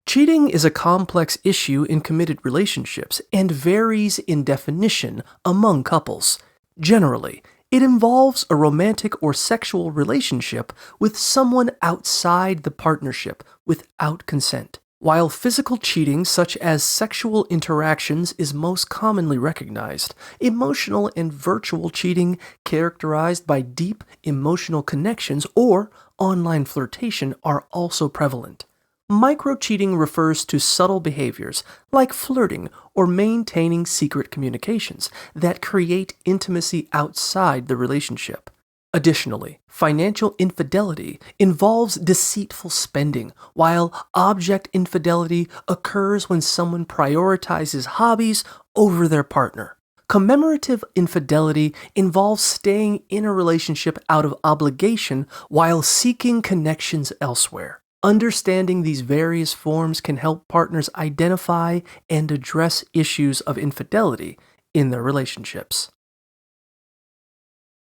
Cheating is a complex issue in committed relationships and varies in definition among couples. Generally, it involves a romantic or sexual relationship with someone outside the partnership without consent. While physical cheating, such as sexual interactions, is most commonly recognized, emotional and virtual cheating, characterized by deep emotional connections or online flirtation, are also prevalent. Micro-cheating refers to subtle behaviors, like flirting or maintaining secret communications, that create intimacy outside the relationship. Additionally, financial infidelity involves deceitful spending, while object infidelity occurs when someone prioritizes hobbies over their partner. Commemorative infidelity involves staying in a relationship out of obligation while seeking connections elsewhere. Understanding these various forms can help partners identify and address issues of infidelity in their relationships.